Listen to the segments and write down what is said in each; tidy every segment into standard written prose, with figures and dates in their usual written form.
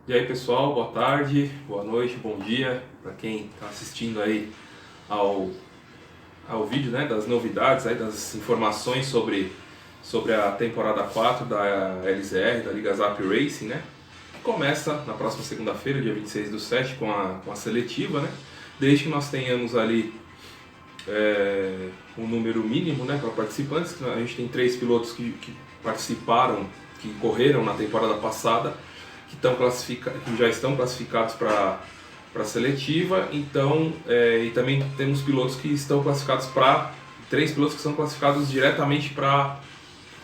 E aí pessoal, boa tarde, boa noite, bom dia para quem está assistindo aí ao, ao vídeo, né, das novidades, aí, das informações sobre a temporada 4 da LZR, da Liga Zap Racing, né, que começa na próxima segunda-feira, dia 26/7, com a seletiva, né, desde que nós tenhamos ali um número mínimo, né, para participantes. A gente tem 3 pilotos que participaram, que correram na temporada passada, que já estão classificados para a seletiva. Então, e também temos pilotos que estão classificados 3 pilotos que são classificados diretamente para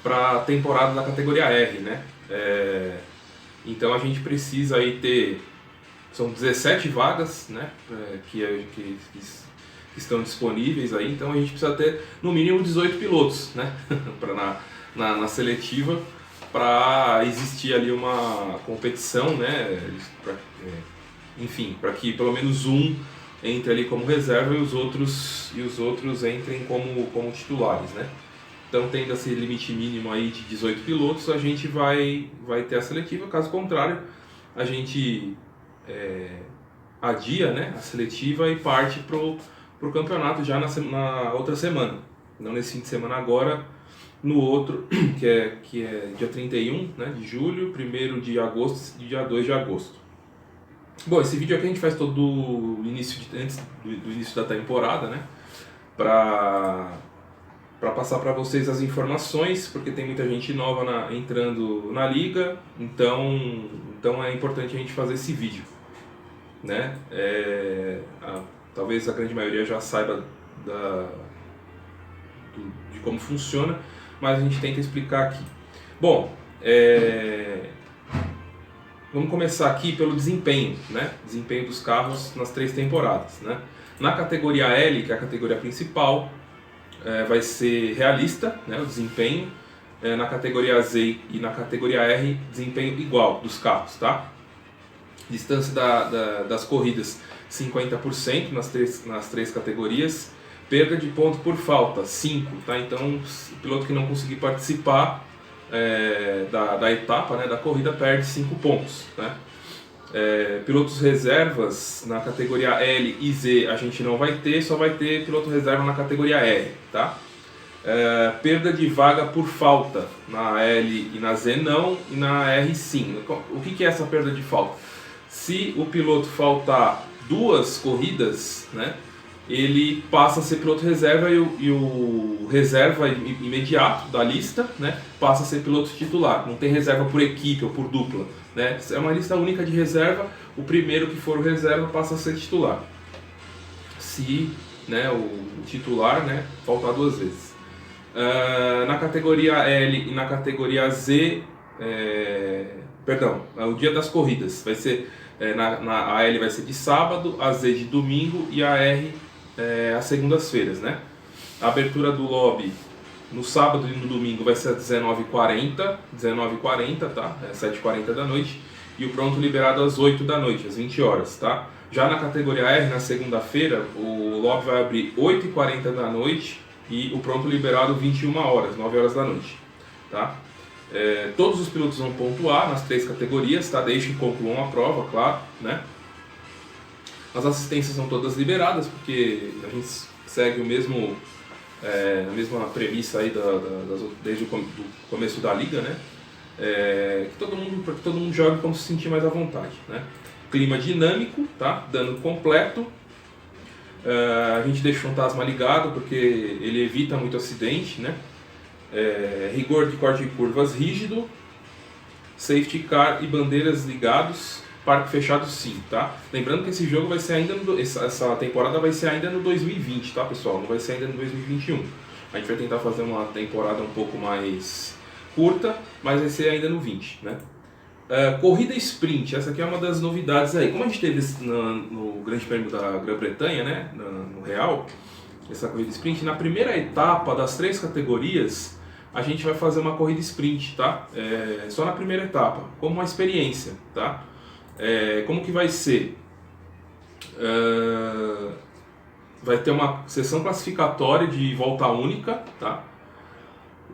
a temporada da categoria R, né? Então a gente precisa aí são 17 vagas, né, que estão disponíveis aí. Então a gente precisa ter no mínimo 18 pilotos, né, na seletiva, para existir ali uma competição, né, enfim, para que pelo menos um entre ali como reserva e os outros entrem como titulares, né. Então, tendo esse limite mínimo aí de 18 pilotos, a gente vai ter a seletiva. Caso contrário, a gente adia, né, a seletiva e parte pro campeonato já na outra semana. Não nesse fim de semana agora, no outro, que é dia 31, né, de julho, 1º de agosto e dia 2 de agosto. Bom, esse vídeo aqui a gente faz todo antes do início da temporada, né, para passar para vocês as informações, porque tem muita gente nova entrando na liga, então é importante a gente fazer esse vídeo, né? Talvez a grande maioria já saiba de como funciona, mas a gente tenta explicar aqui. Bom, vamos começar aqui pelo desempenho, né? Desempenho dos carros nas 3 temporadas, né? Na categoria L, que é a categoria principal, vai ser realista, né, o desempenho. Na categoria Z e na categoria R, desempenho igual dos carros, tá? Distância das corridas, 50% nas três categorias. Perda de ponto por falta, 5, tá? Então, o piloto que não conseguir participar da etapa, né, da corrida, perde 5 pontos, né? Pilotos reservas na categoria L e Z a gente não vai ter, só vai ter piloto reserva na categoria R, tá? Perda de vaga por falta na L e na Z não, e na R sim. O que é essa perda de falta? Se o piloto faltar 2 corridas, né, ele passa a ser piloto reserva e o reserva imediato da lista, né, passa a ser piloto titular. Não tem reserva por equipe ou por dupla, né? É uma lista única de reserva. O primeiro que for o reserva passa a ser titular. Se, né, o titular, né, faltar 2 vezes. Na categoria L e na categoria Z, o dia das corridas vai ser a L vai ser de sábado, a Z de domingo e a R às segundas-feiras, né? A abertura do lobby no sábado e no domingo vai ser às 19h40, tá? 7h40 da noite. E o pronto liberado às 8 da noite, às 20 horas, tá? Já na categoria R, na segunda-feira, o lobby vai abrir 8h40 da noite e o pronto liberado 21 horas, 9 horas da noite, tá? Todos os pilotos vão pontuar nas 3 categorias, tá? Desde que concluam a prova, claro, né? As assistências são todas liberadas, porque a gente segue a mesma premissa aí desde o começo da liga, né? Para que todo mundo jogue como se sentir mais à vontade, né? Clima dinâmico, tá? Dano completo. A gente deixa o fantasma ligado porque ele evita muito acidente, né? Rigor de corte de curvas rígido. Safety car e bandeiras ligados. Parque fechado sim, tá? Lembrando que esse jogo vai ser ainda essa temporada vai ser ainda no 2020, tá, pessoal? Não vai ser ainda no 2021. A gente vai tentar fazer uma temporada um pouco mais curta, mas vai ser ainda no 20, né? Corrida sprint, essa aqui é uma das novidades aí. Como a gente teve no Grande Prêmio da Grã-Bretanha, né, no Real, essa corrida sprint, na primeira etapa das 3 categorias, a gente vai fazer uma corrida sprint, tá? Só na primeira etapa, como uma experiência, tá? Como que vai ser? Vai ter uma sessão classificatória de volta única, tá?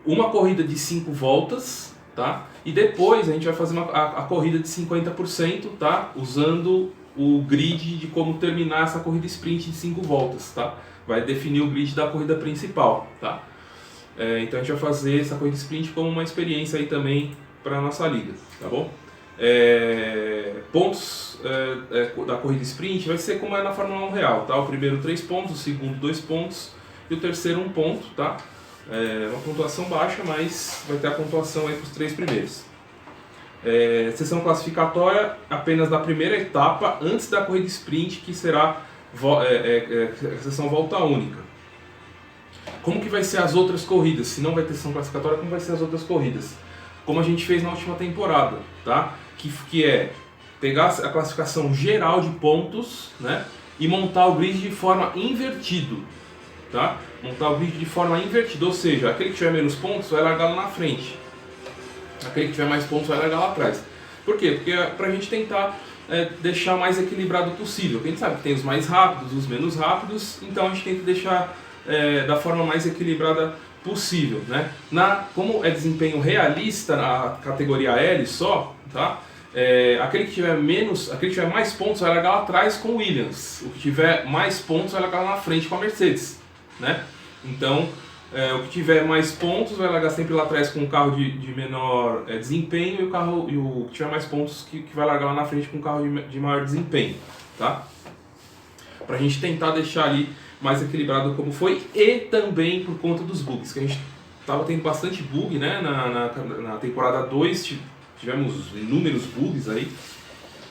Uma corrida de 5 voltas, tá? E depois a gente vai fazer a corrida de 50%, tá? Usando o grid de como terminar essa corrida sprint de 5 voltas, tá? Vai definir o grid da corrida principal, tá? Então a gente vai fazer essa corrida sprint como uma experiência aí também para a nossa liga, tá bom? Pontos da corrida sprint vai ser como é na Fórmula 1 real, tá? O primeiro 3 pontos, o segundo 2 pontos e o terceiro 1 ponto, tá? Uma pontuação baixa, mas vai ter a pontuação aí para os 3 primeiros. Sessão classificatória apenas da primeira etapa antes da corrida sprint, que será sessão volta única. Como que vai ser as outras corridas? Se não vai ter sessão classificatória, como vai ser as outras corridas? Como a gente fez na última temporada, tá? Que é pegar a classificação geral de pontos, né? E montar o grid de forma invertido, tá? Montar o grid de forma invertida, ou seja, aquele que tiver menos pontos vai largar lá na frente, aquele que tiver mais pontos vai largar lá atrás. Por quê? Porque é pra gente tentar deixar o mais equilibrado possível. A gente sabe que tem os mais rápidos, os menos rápidos, então a gente tenta deixar da forma mais equilibrada possível, né? Como é desempenho realista na categoria L só, tá? Aquele que tiver mais pontos vai largar lá atrás com o Williams, o que tiver mais pontos vai largar lá na frente com a Mercedes, né? Então, o que tiver mais pontos vai largar sempre lá atrás com um carro de menor desempenho e o que tiver mais pontos que vai largar lá na frente com um carro de maior desempenho, tá? Pra gente tentar deixar ali mais equilibrado como foi, e também por conta dos bugs, que a gente estava tendo bastante bug, né? Na temporada 2 tivemos inúmeros bugs aí,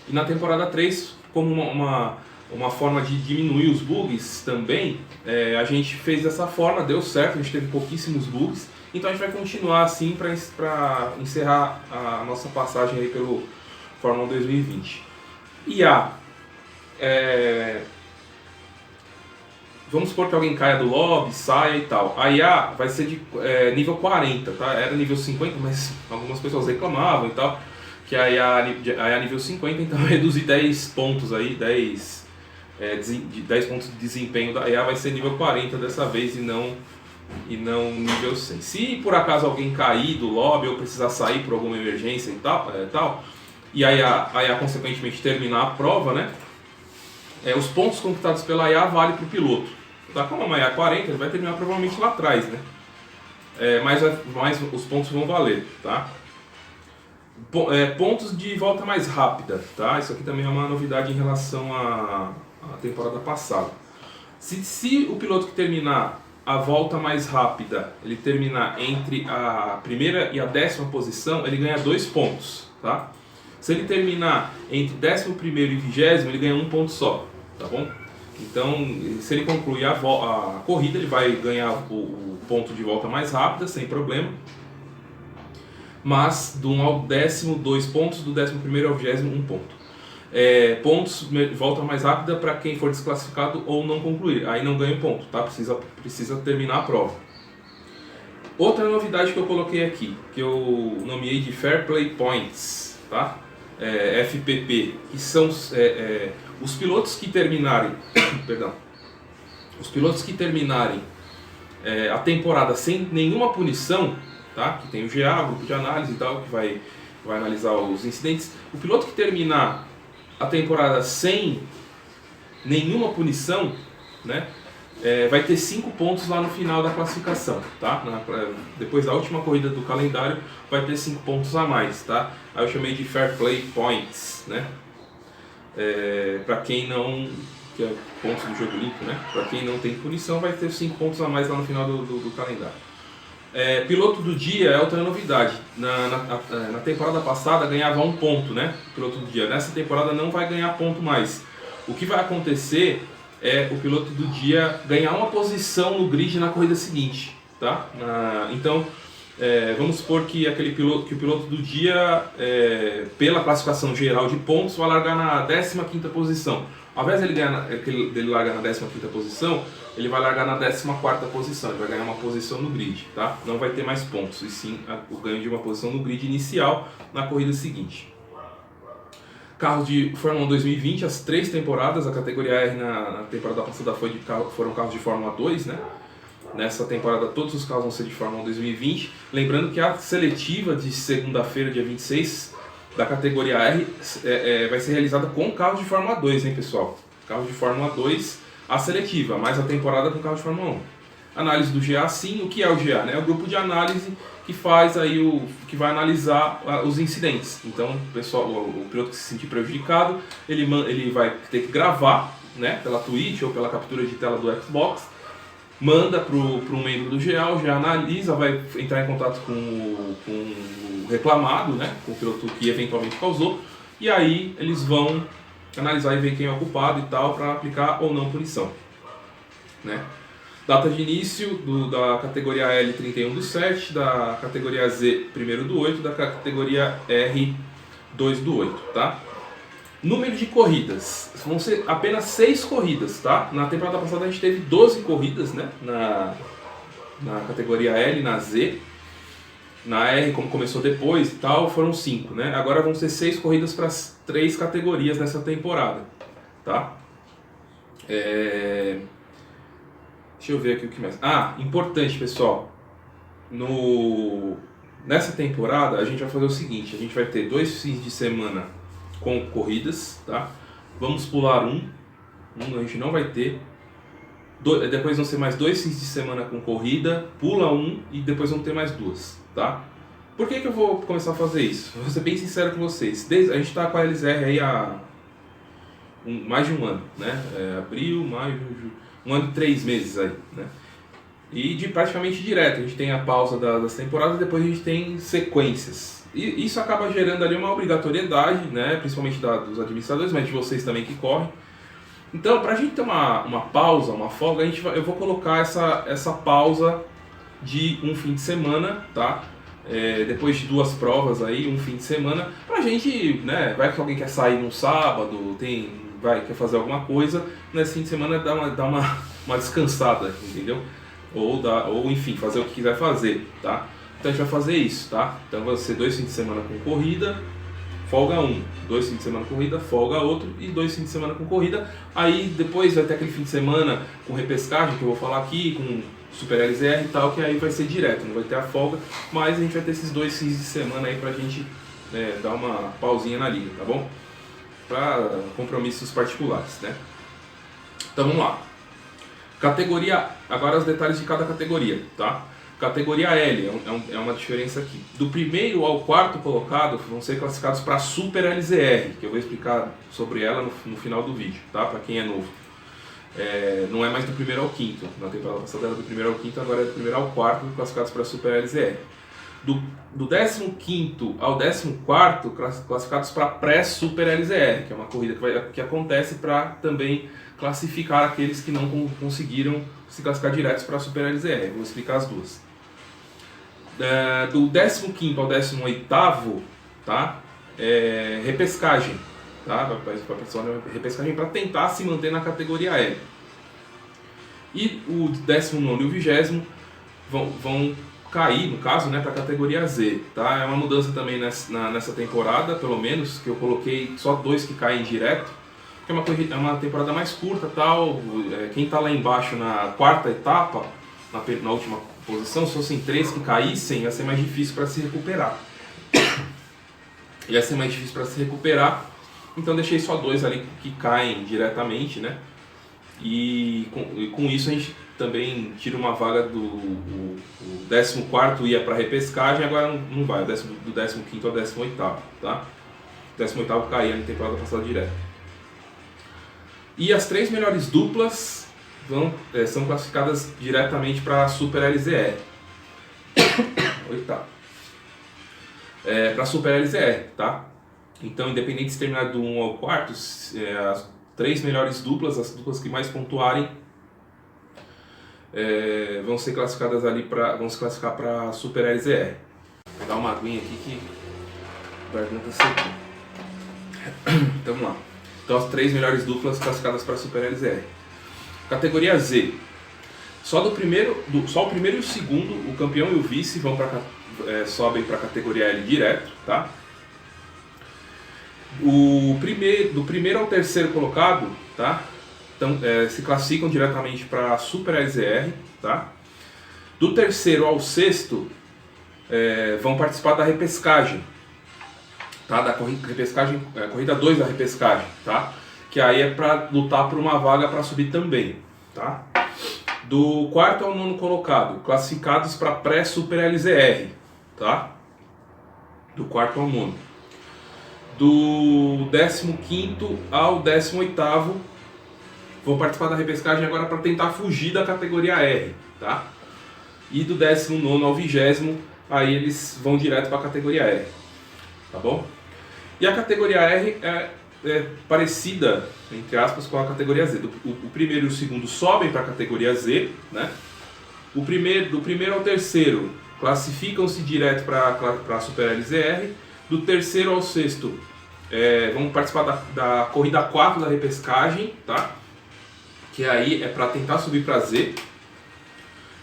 e na temporada 3, como uma forma de diminuir os bugs também, a gente fez dessa forma, deu certo, a gente teve pouquíssimos bugs, então a gente vai continuar assim para encerrar a nossa passagem aí pelo Fórmula 1 2020. Vamos supor que alguém caia do lobby, saia e tal. A IA vai ser de nível 40, tá? Era nível 50, mas algumas pessoas reclamavam e tal, que a IA nível 50, então reduzir 10 pontos aí, 10 pontos de desempenho da IA vai ser nível 40 dessa vez e não nível 100. Se por acaso alguém cair do lobby ou precisar sair por alguma emergência e tal, e a IA consequentemente terminar a prova, né? Os pontos conquistados pela IA valem para o piloto. Tá? Como a IA 40, ele vai terminar provavelmente lá atrás, né? Mas os pontos vão valer, tá? Pontos de volta mais rápida, tá? Isso aqui também é uma novidade em relação à temporada passada. Se o piloto que terminar a volta mais rápida, ele terminar entre a primeira e a 10ª posição, ele ganha 2 pontos, tá? Se ele terminar entre 11º e 20º, ele ganha 1 ponto só, tá bom? Então, se ele concluir a corrida, ele vai ganhar o ponto de volta mais rápida, sem problema. Mas do 1 ao 10º, 2 pontos, do 11º ao 20º, 1 ponto. Pontos de volta mais rápida para quem for desclassificado ou não concluir. Aí não ganha ponto, tá? Precisa terminar a prova. Outra novidade que eu coloquei aqui, que eu nomeei de Fair Play Points, tá? FPP, que são os pilotos que terminarem a temporada sem nenhuma punição, tá? Que tem o GA, o grupo de análise e tal, que vai analisar os incidentes. O piloto que terminar a temporada sem nenhuma punição, né? Vai ter 5 pontos lá no final da classificação, tá? Depois da última corrida do calendário vai ter 5 pontos a mais, tá? Aí eu chamei de Fair Play Points, né? Para quem não... que é pontos do jogo limpo, né? Para quem não tem punição vai ter 5 pontos a mais lá no final do calendário. Piloto do dia é outra novidade. Na temporada passada ganhava 1 ponto, né? Piloto do dia. Nessa temporada não vai ganhar ponto mais. O que vai acontecer é o piloto do dia ganhar uma posição no grid na corrida seguinte, tá? Então, vamos supor que o piloto do dia, pela classificação geral de pontos, vai largar na 15ª posição. Ao invés dele largar na 15ª posição, ele vai largar na 14ª posição, ele vai ganhar uma posição no grid, tá? Não vai ter mais pontos, e sim o ganho de uma posição no grid inicial na corrida seguinte. Carros de Fórmula 1 2020, as 3 temporadas, a categoria R na temporada passada foram carros de Fórmula 2, né? nessa temporada todos os carros vão ser de Fórmula 1 2020. Lembrando que a seletiva de segunda-feira, dia 26, da categoria R, vai ser realizada com carros de Fórmula 2, hein, pessoal? Carros de Fórmula 2, a seletiva, mais a temporada com carros de Fórmula 1. Análise do GA, sim. O que é o GA? Né? É o grupo de análise que faz aí que vai analisar os incidentes. Então, o piloto que se sentir prejudicado, ele vai ter que gravar, né, pela Twitch ou pela captura de tela do Xbox, manda para um membro do GA, o GA analisa, vai entrar em contato com o reclamado, né, com o piloto que eventualmente causou, e aí eles vão analisar e ver quem é o culpado e tal, para aplicar ou não punição, né? Data de início da categoria L 31/7, da categoria Z 1/8, da categoria R 2/8, tá? Número de corridas, vão ser apenas 6 corridas, tá? Na temporada passada a gente teve 12 corridas, né? Na categoria L, na Z. Na R, como começou depois e tal, foram 5, né? Agora vão ser 6 corridas para as 3 categorias nessa temporada, tá? Deixa eu ver aqui o que mais. Importante, pessoal. Nessa temporada a gente vai fazer o seguinte: a gente vai ter 2 fins de semana com corridas, tá? Vamos pular um a gente não vai ter. Depois vão ser mais 2 fins de semana com corrida, pula um e depois vão ter mais 2, tá? Por que eu vou começar a fazer isso? Vou ser bem sincero com vocês. A gente está com a LZR aí há mais de um ano, né? Abril, maio, um ano e 3 meses aí, né? E praticamente direto, a gente tem a pausa das temporadas, depois a gente tem sequências. E isso acaba gerando ali uma obrigatoriedade, né? Principalmente dos administradores, mas de vocês também que correm. Então, para a gente ter uma pausa, uma folga, eu vou colocar essa pausa de um fim de semana, tá? Depois de 2 provas aí, um fim de semana, pra gente, né? Vai que alguém quer sair num sábado, quer fazer alguma coisa, nesse fim de semana dá uma descansada, entendeu? Ou enfim, fazer o que quiser fazer, tá? Então a gente vai fazer isso, tá? Então vai ser 2 fins de semana com corrida, folga 1, 2 fins de semana com corrida, folga outro e 2 fins de semana com corrida. Aí depois vai ter aquele fim de semana com repescagem que eu vou falar aqui, com Super LZR e tal, que aí vai ser direto, não vai ter a folga, mas a gente vai ter esses 2 fins de semana aí pra gente dar uma pausinha na liga, tá bom? Para compromissos particulares, né? Então vamos lá. Categoria, agora os detalhes de cada categoria, tá? Categoria L, é uma diferença aqui. Do primeiro ao quarto colocado vão ser classificados para Super LZR, que eu vou explicar sobre ela no final do vídeo, tá? Para quem é novo. Não é mais do primeiro ao quinto. Na temporada passada era do primeiro ao quinto, agora é do primeiro ao quarto classificados para Super LZR. Do 15º ao 14º classificados para pré-Super LZR, que é uma corrida que acontece para também classificar aqueles que não conseguiram se classificar diretos para a Super LZR. Vou explicar as duas. Do 15º ao 18º, tá? Repescagem, tá? Repescagem para tentar se manter na categoria L. E o 19º e o 20º vão cair, no caso, né, para a categoria Z, tá? É uma mudança também nessa temporada, pelo menos, que eu coloquei só 2 que caem direto, porque é uma temporada mais curta, tal. Quem está lá embaixo na 4ª etapa, na última posição, se fossem 3 que caíssem, ia ser mais difícil para se recuperar. Então deixei só 2 ali que caem diretamente, né? E com isso a gente também tira uma vaga o 14º ia para repescagem, agora não vai, do 15º ao 18º, tá? O 18º caía na temporada passada direto. E as 3 melhores duplas são classificadas diretamente para a Super LZR. Para a Super LZR, tá? Então, independente de terminar do 1 ao 4º, as 3 melhores duplas, as duplas que mais pontuarem, vão ser classificadas vão se classificar para a Super LZR. Vou dar uma aguinha aqui que a garganta secou. Então vamos lá. Então as 3 melhores duplas classificadas para a Super LZR. Categoria Z. Só o primeiro e o segundo, o campeão e o vice, sobem para a categoria L direto, tá? Do primeiro ao 3º colocado, tá? Então, se classificam diretamente para a Super LZR, tá? Do terceiro ao sexto vão participar da repescagem, tá? Da repescagem, corrida 2 da repescagem, tá? Que aí é para lutar por uma vaga para subir também, tá? Do quarto ao nono colocado, classificados para pré-Super LZR, tá? Do quarto ao nono. Do 15º ao 18º vão participar da repescagem agora para tentar fugir da categoria R, tá? E do 19º ao 20º, aí eles vão direto para a categoria R, tá bom? E a categoria R é parecida, entre aspas, com a categoria Z. O primeiro e o segundo sobem para a categoria Z, né? Do primeiro ao terceiro classificam-se direto para a Super LZR. Do terceiro ao sexto vão participar da corrida 4 da repescagem, tá? Que aí é para tentar subir para Z.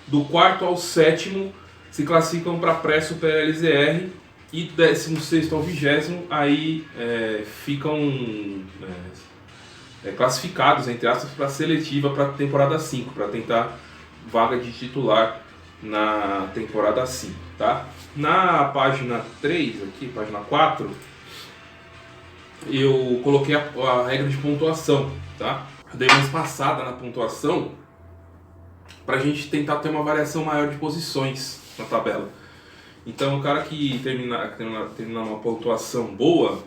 Do quarto ao sétimo se classificam para pré-Super LZR. E do 16º ao 20º aí ficam classificados, entre aspas, para a seletiva para a temporada 5, para tentar vaga de titular na temporada 5, tá? Na página 3, aqui, página 4, eu coloquei a regra de pontuação, tá? Eu dei uma espaçada na pontuação para a gente tentar ter uma variação maior de posições na tabela. Então o cara que terminar uma pontuação boa,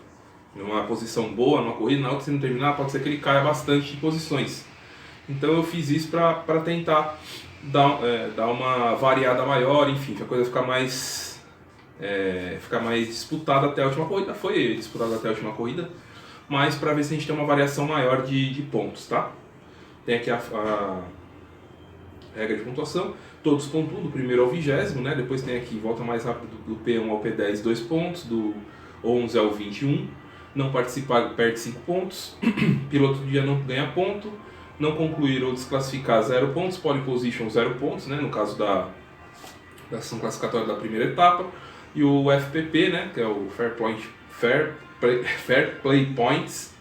numa posição boa, numa corrida, na hora que você não terminar, pode ser que ele caia bastante de posições. Então eu fiz isso para tentar dar uma variada maior, enfim, que a coisa ficar mais disputada até a última corrida. Foi disputada até a última corrida, mas para ver se a gente tem uma variação maior de pontos, tá? Tem aqui a regra de pontuação. Todos pontuam do primeiro ao 20º, né? Depois tem aqui, volta mais rápido do P1 ao P10, 2 pontos, do 11 ao 21. Não participar, perde 5 pontos. Piloto do dia não ganha ponto. Não concluir ou desclassificar, 0 pontos. Pole position, 0 pontos, né? No caso da ação classificatória da primeira etapa. E o FPP, né? Que é o Fair Play Points,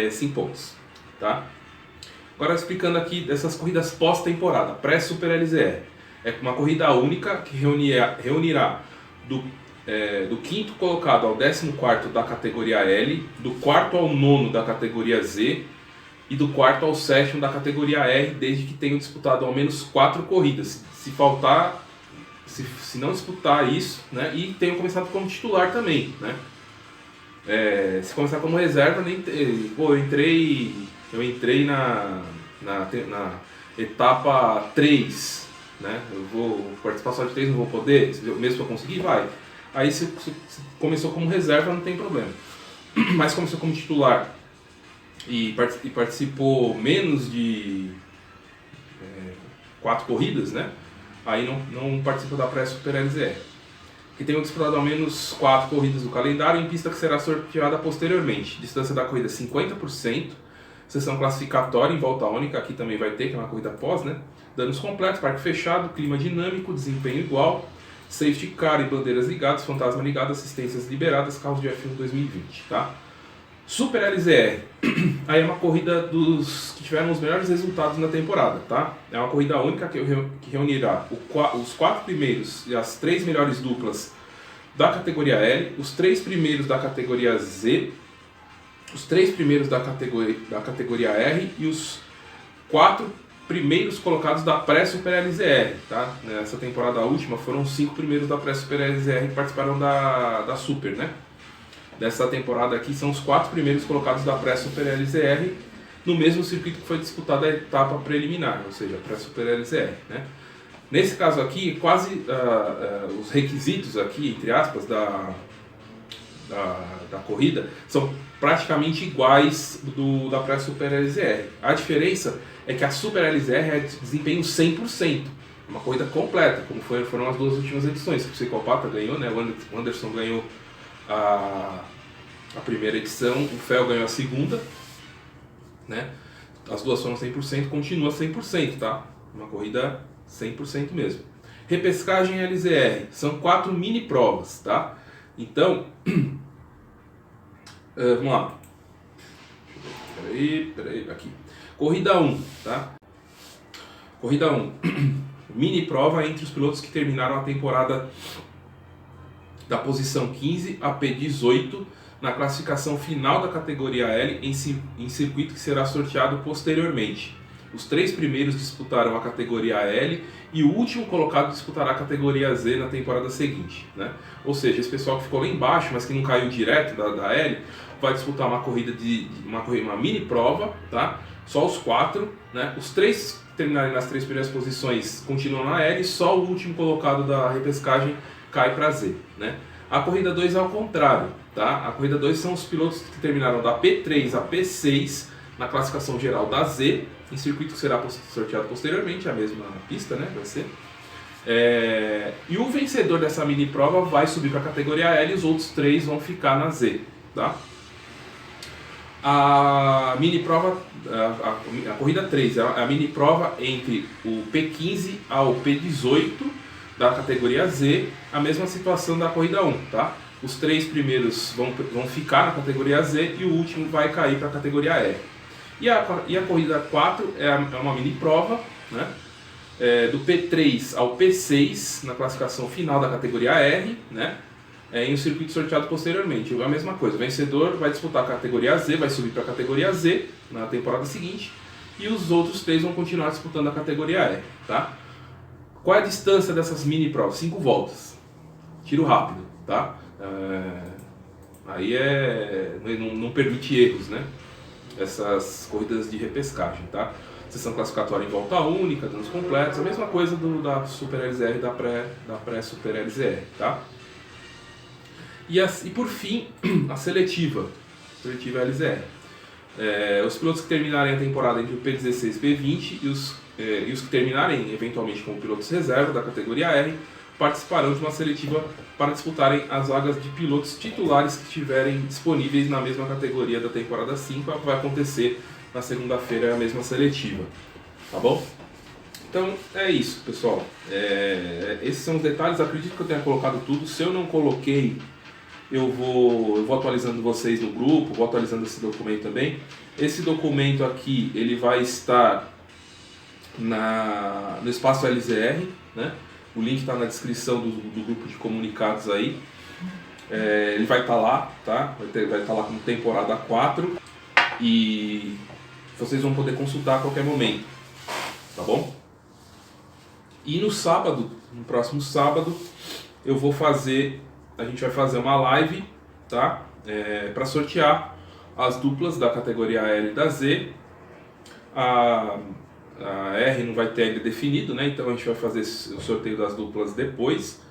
5 pontos, tá? Agora explicando aqui dessas corridas pós-temporada, pré-Super LZR. É uma corrida única que reunirá do 5º colocado ao 14º da categoria L, do 4º ao 9º da categoria Z e do 4º ao 7º da categoria R, desde que tenham disputado ao menos 4 corridas. Se não disputar isso, né, e tenham começado como titular também, né? Se começar como reserva, eu entrei na etapa 3, né? Eu vou participar só de 3, não vou poder, mesmo se eu conseguir, vai. Aí se começou como reserva, não tem problema. Mas começou como titular e participou menos de 4 corridas, né? Aí não participa da pré-Super LZR. Que tenham disputado ao menos 4 corridas do calendário em pista que será sorteada posteriormente. Distância da corrida 50%, sessão classificatória em volta única, aqui também vai ter, que é uma corrida pós, né? Danos completos, parque fechado, clima dinâmico, desempenho igual, safety car e bandeiras ligadas, fantasma ligado, assistências liberadas, carros de F1 2020, tá? Super LZR, aí é uma corrida dos que tiveram os melhores resultados na temporada, tá? É uma corrida única que reunirá os 4 primeiros e as 3 melhores duplas da categoria L, os 3 primeiros da categoria Z, os 3 primeiros da categoria R e os 4 primeiros colocados da pré-Super LZR, tá? Nessa temporada última foram os 5 primeiros da pré-Super LZR que participaram da Super, né? Dessa temporada aqui são os 4 primeiros colocados da pré-Super LZR no mesmo circuito que foi disputada a etapa preliminar, ou seja, a pré-Super LZR, né? Nesse caso aqui, quase os requisitos aqui, entre aspas, da corrida são praticamente iguais da pré-Super LZR. A diferença é que a Super LZR é de desempenho 100%, uma corrida completa, como foram as 2 últimas edições. O Psicopata ganhou, né? O Anderson ganhou a primeira edição, o Fel ganhou a segunda, né? As 2 foram 100%, continua 100%, tá? Uma corrida 100% mesmo. Repescagem LZR, são 4 mini provas, tá? Então, vamos lá. Peraí, aqui. Corrida 1, tá? Corrida 1. mini prova entre os pilotos que terminaram a temporada da posição 15 a P18 na classificação final da categoria L em circuito que será sorteado posteriormente. Os 3 primeiros disputaram a categoria L e o último colocado disputará a categoria Z na temporada seguinte, né? Ou seja, esse pessoal que ficou lá embaixo, mas que não caiu direto da L, vai disputar uma corrida uma mini prova, tá? Só os 4, né? Os 3 que terminarem nas 3 primeiras posições continuam na L, só o último colocado da repescagem cai para Z, né? A corrida 2 é ao contrário, tá? A corrida 2 são os pilotos que terminaram da P3 a P6 na classificação geral da Z, em circuito que será sorteado posteriormente, a mesma pista, né? Vai ser. E o vencedor dessa mini prova vai subir para a categoria L e os outros 3 vão ficar na Z, tá? A mini prova, a corrida 3 é a mini prova entre o P15 ao P18 da categoria Z, a mesma situação da corrida 1, tá? Os 3 primeiros vão ficar na categoria Z e o último vai cair para a categoria R. E a corrida 4 é uma mini prova, né? Do P3 ao P6 na classificação final da categoria R, né? Em um circuito sorteado posteriormente. A mesma coisa, o vencedor vai disputar a categoria Z, vai subir para a categoria Z na temporada seguinte e os outros 3 vão continuar disputando a categoria R, tá? Qual é a distância dessas mini provas? 5 voltas. Tiro rápido, tá? Aí não permite erros, né? Essas corridas de repescagem, tá? Sessão classificatória em volta única, danos completos, a mesma coisa da Super LZR e da pré-Super LZR, tá? E por fim, a seletiva LZR. Os pilotos que terminarem a temporada entre o P16 e P20 e os que terminarem eventualmente como pilotos reserva da categoria R participarão de uma seletiva para disputarem as vagas de pilotos titulares que estiverem disponíveis na mesma categoria da temporada 5, que vai acontecer na segunda-feira, a mesma seletiva, tá bom? Então é isso, pessoal. Esses são os detalhes, acredito que eu tenha colocado tudo. Se eu não coloquei, eu vou atualizando vocês no grupo, vou atualizando esse documento também. Esse documento aqui, ele vai estar no espaço LZR, né? O link está na descrição do grupo de comunicados aí. Ele vai estar lá, tá? Vai estar lá como temporada 4 e vocês vão poder consultar a qualquer momento, tá bom? E no próximo sábado, a gente vai fazer uma live, tá? Para sortear as duplas da categoria L e da Z. A R não vai ter ainda definido, né? Então a gente vai fazer o sorteio das duplas depois.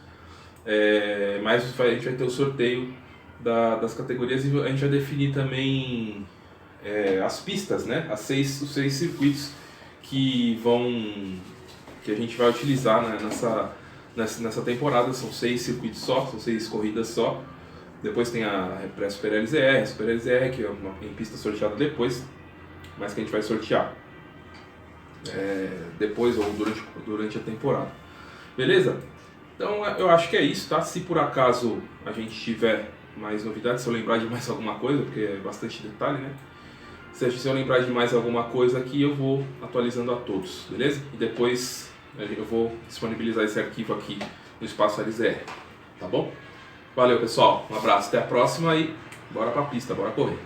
Mas a gente vai ter o sorteio das categorias e a gente vai definir também as pistas, né? Os 6 circuitos que a gente vai utilizar, né, nessa temporada. São 6 circuitos só, são 6 corridas só. Depois tem a Super LZR, que é uma pista sorteada depois, mas que a gente vai sortear depois ou durante a temporada. Beleza? Então eu acho que é isso, tá? Se por acaso a gente tiver mais novidades, se eu lembrar de mais alguma coisa, porque é bastante detalhe, né? Se eu lembrar de mais alguma coisa aqui, eu vou atualizando a todos, beleza? E depois eu vou disponibilizar esse arquivo aqui no espaço LZR, tá bom? Valeu, pessoal, um abraço, até a próxima e bora pra pista, bora correr!